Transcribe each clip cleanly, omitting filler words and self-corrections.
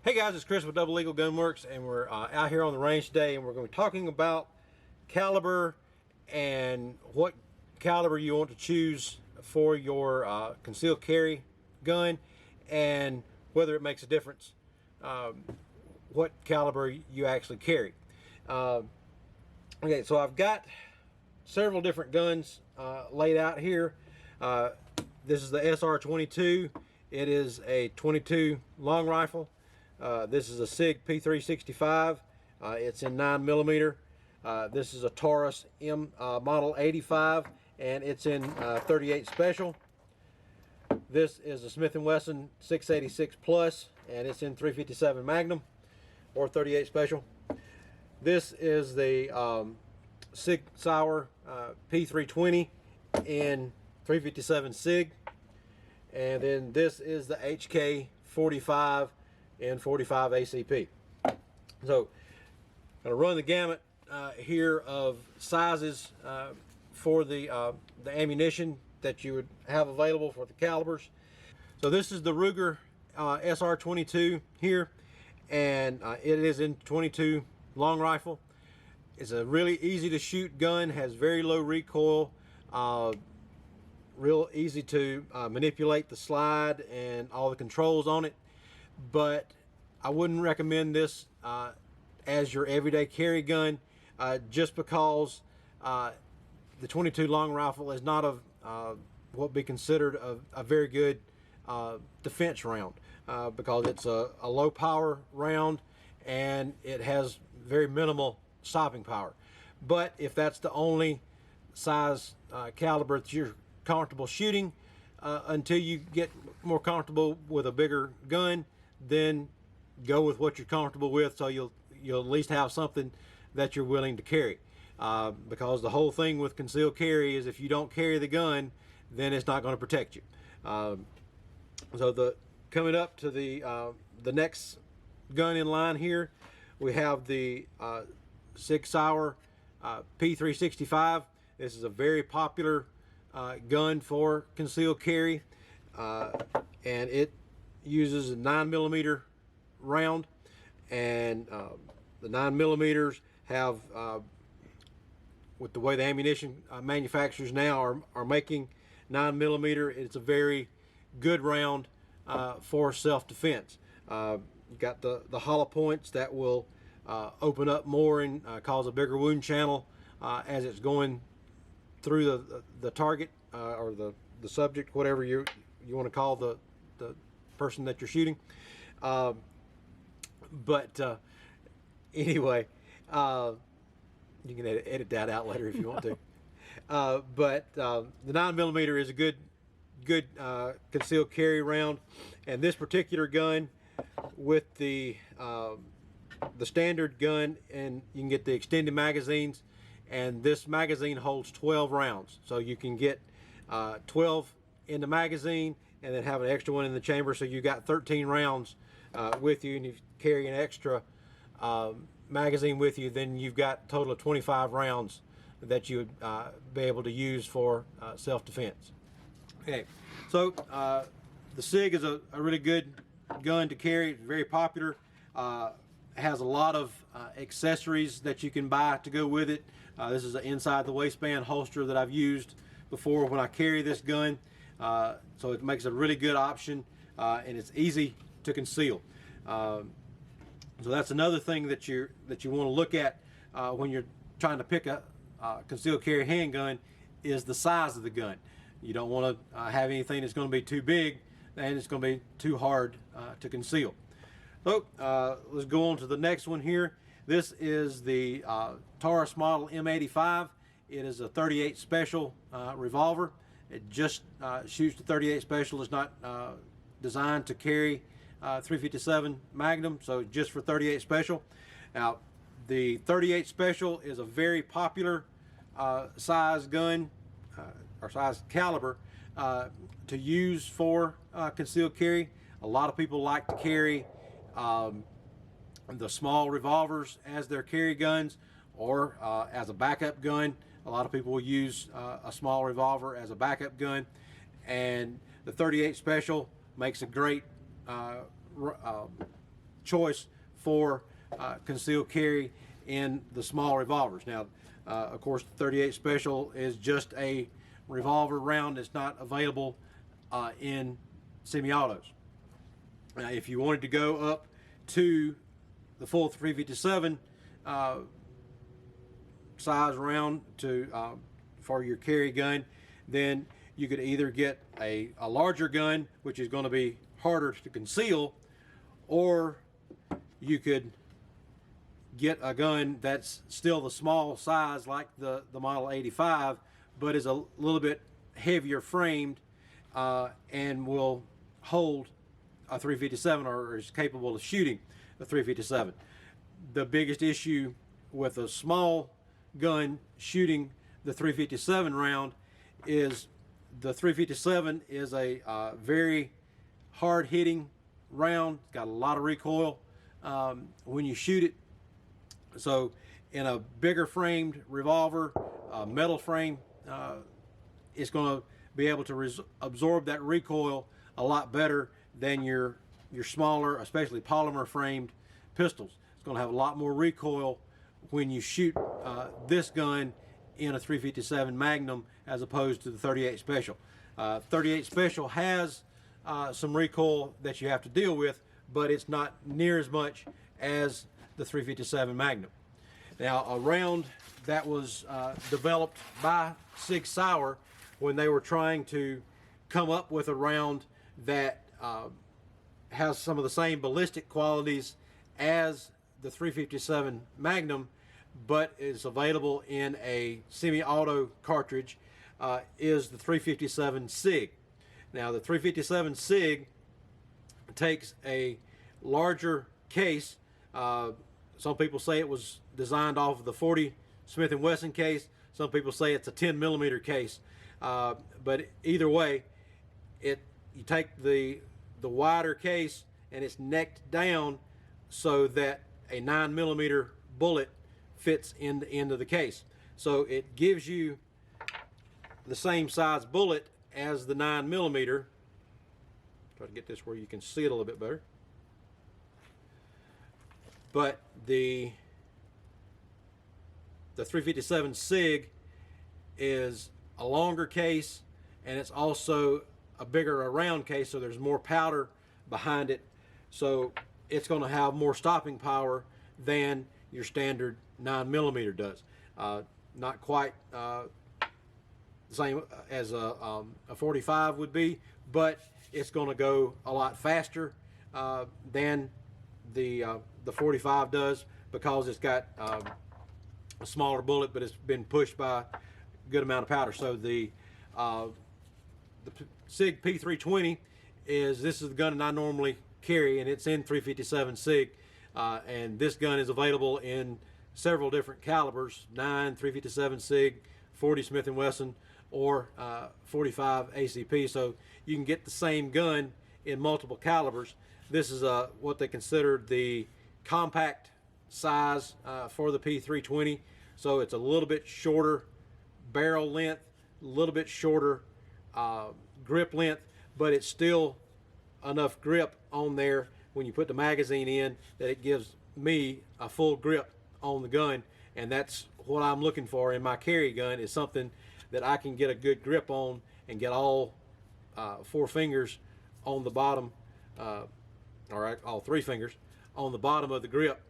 Hey guys, it's Chris with Double Eagle Gunworks, and we're out here on the range today, and we're going to be talking about caliber and what caliber you want to choose for your concealed carry gun, and whether it makes a difference what caliber you actually carry. Okay, so I've got several different guns laid out here. This is the SR22. It is a 22 long rifle. This is a Sig P365. It's in 9mm. This is a Taurus Model M85, and it's in 38 Special. This is a Smith & Wesson 686 Plus, and it's in 357 Magnum or 38 Special. This is the Sig Sauer P320 in 357 Sig, and then this is the HK 45 in 45 ACP. So I'm going to run the gamut here of sizes for the ammunition that you would have available for the calibers. So this is the Ruger SR22 here, and it is in 22 long rifle. It's a really easy to shoot gun, has very low recoil, real easy to manipulate the slide and all the controls on it. But I wouldn't recommend this as your everyday carry gun, just because the 22 long rifle is not what would be considered a very good defense round, because it's a low power round and it has very minimal stopping power. But if that's the only size caliber that you're comfortable shooting until you get more comfortable with a bigger gun, then go with what you're comfortable with, so you'll at least have something that you're willing to carry, because the whole thing with concealed carry is if you don't carry the gun, then it's not going to protect you. So coming up to the next gun in line here, we have the Sig Sauer P365. This is a very popular gun for concealed carry, and it uses a 9mm round, and the 9mm have, with the way the ammunition manufacturers now are making 9mm, it's a very good round for self-defense. You got the hollow points that will open up more and cause a bigger wound channel as it's going through the target or the subject, whatever you want to call the person that you're shooting. Anyway, you can edit that out later if you want to. The 9mm is a good concealed carry round, and this particular gun with the standard gun, and you can get the extended magazines, and this magazine holds 12 rounds, so you can get 12 in the magazine and then have an extra one in the chamber, so you got 13 rounds with you, and if you carry an extra magazine with you, then you've got a total of 25 rounds that you would be able to use for self-defense. Okay, so the Sig is a really good gun to carry. It's very popular. Has a lot of accessories that you can buy to go with it. This is an inside the waistband holster that I've used before when I carry this gun, so it makes a really good option, and it's easy to conceal. So that's another thing that you want to look at when you're trying to pick a concealed carry handgun, is the size of the gun. You don't want to have anything that's going to be too big and it's going to be too hard to conceal. So let's go on to the next one here. This is the Taurus Model M85. It is a 38 Special revolver. It just shoots the 38 Special. It's not designed to carry 357 Magnum, so just for 38 Special. Now, the 38 Special is a very popular size gun or size caliber to use for concealed carry. A lot of people like to carry the small revolvers as their carry guns, or as a backup gun. A lot of people will use a small revolver as a backup gun, and the 38 Special makes a great choice for concealed carry in the small revolvers. Now, of course, 38 Special is just a revolver round. It's not available in semi-autos. If you wanted to go up to the full 357 size round for your carry gun, then you could either get a larger gun, which is going to be harder to conceal, or you could get a gun that's still the small size like the Model 85, but is a little bit heavier framed and will hold a 357, or is capable of shooting a 357. The biggest issue with a small gun shooting the 357 round is the 357 is a very hard-hitting round. It's got a lot of recoil when you shoot it. So in a bigger framed revolver, metal frame, it's going to be able to absorb that recoil a lot better than your smaller, especially polymer framed pistols. It's going to have a lot more recoil when you shoot this gun in a 357 Magnum as opposed to the 38 Special. 38 Special has some recoil that you have to deal with, but it's not near as much as the 357 Magnum. Now, a round that was developed by Sig Sauer when they were trying to come up with a round that has some of the same ballistic qualities as the 357 Magnum, but is available in a semi-auto cartridge, is the 357 Sig. Now, the 357 Sig takes a larger case. Some people say it was designed off of the 40 Smith & Wesson case. Some people say it's a 10mm case. But either way, you take the wider case and it's necked down so that a 9mm bullet fits in the end of the case. So it gives you the same size bullet as the 9mm. Try to get this where you can see it a little bit better. But the 357 Sig is a longer case, and it's also a bigger around case, so there's more powder behind it. So it's going to have more stopping power than your standard 9mm does. Not quite the same as a 45 would be, but it's going to go a lot faster than the 45 does, because it's got a smaller bullet, but it's been pushed by a good amount of powder. So the Sig P320 this is the gun that I normally carry, and it's in 357 Sig, and this gun is available in several different calibers: 9, 357 Sig, 40 Smith & Wesson, or 45 ACP. So you can get the same gun in multiple calibers. This is what they consider the compact size for the P320. So it's a little bit shorter barrel length, a little bit shorter grip length, but it's still enough grip on there when you put the magazine in that it gives me a full grip on the gun. And that's what I'm looking for in my carry gun, is something that I can get a good grip on and get all 4 fingers on the bottom, or all 3 fingers on the bottom of the grip,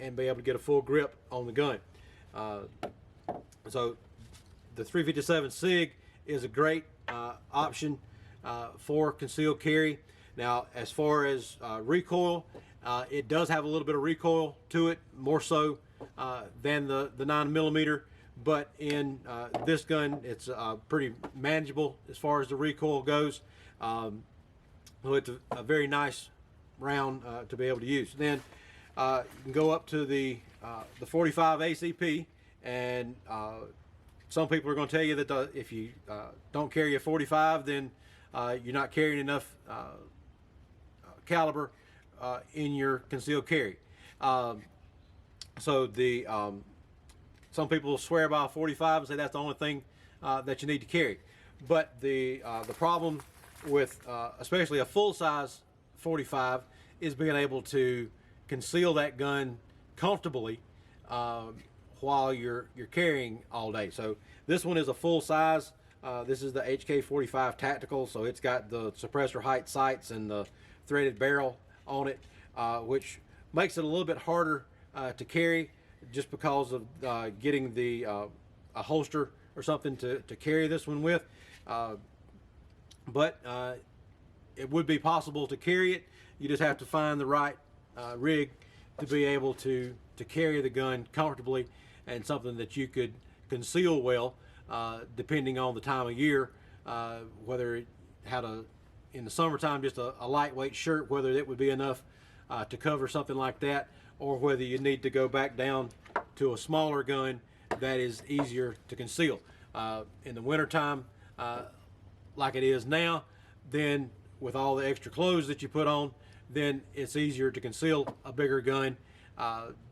and be able to get a full grip on the gun. So the 357 Sig is a great option for concealed carry. Now, as far as recoil, it does have a little bit of recoil to it, more so than the 9mm, but in this gun it's pretty manageable as far as the recoil goes. So it's a very nice round to be able to use. Then you can go up to the 45 ACP, and some people are going to tell you that if you don't carry a 45, then you're not carrying enough caliber in your concealed carry. So some people swear by a 45 and say that's the only thing that you need to carry. But the problem with especially a full-size 45 is being able to conceal that gun comfortably while you're carrying all day. So this one is a full size. This is the HK45 Tactical, so it's got the suppressor height sights and the threaded barrel on it, which makes it a little bit harder to carry, just because of getting the a holster or something to carry this one with. But it would be possible to carry it. You just have to find the right rig to be able to carry the gun comfortably, and something that you could conceal well, depending on the time of year, whether it had in the summertime just a lightweight shirt, whether it would be enough to cover something like that, or whether you need to go back down to a smaller gun that is easier to conceal. In the wintertime, like it is now, then with all the extra clothes that you put on, then it's easier to conceal a bigger gun,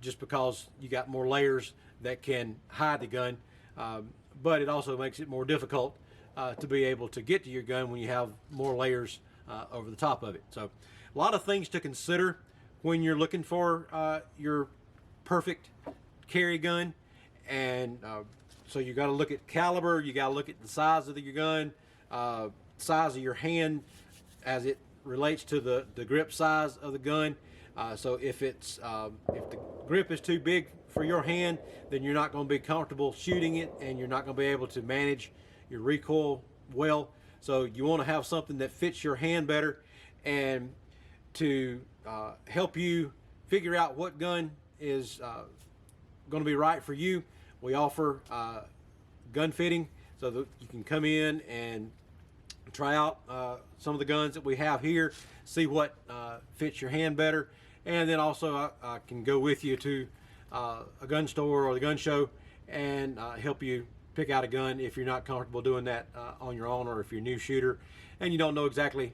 just because you got more layers that can hide the gun. But it also makes it more difficult to be able to get to your gun when you have more layers over the top of it. So a lot of things to consider when you're looking for your perfect carry gun. And so you got to look at caliber, you got to look at the size of your gun, size of your hand as it relates to the grip size of the gun. So if the grip is too big for your hand, then you're not going to be comfortable shooting it, and you're not going to be able to manage your recoil well. So you want to have something that fits your hand better. And to help you figure out what gun is going to be right for you, we offer gun fitting, so that you can come in and try out some of the guns that we have here, see what fits your hand better. And then also I can go with you to a gun store or the gun show and help you pick out a gun if you're not comfortable doing that on your own, or if you're a new shooter and you don't know exactly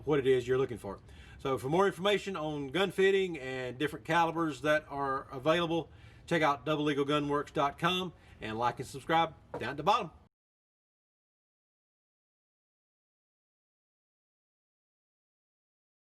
what it is you're looking for. So for more information on gun fitting and different calibers that are available, check out doubleeaglegunworks.com, and like and subscribe down at the bottom.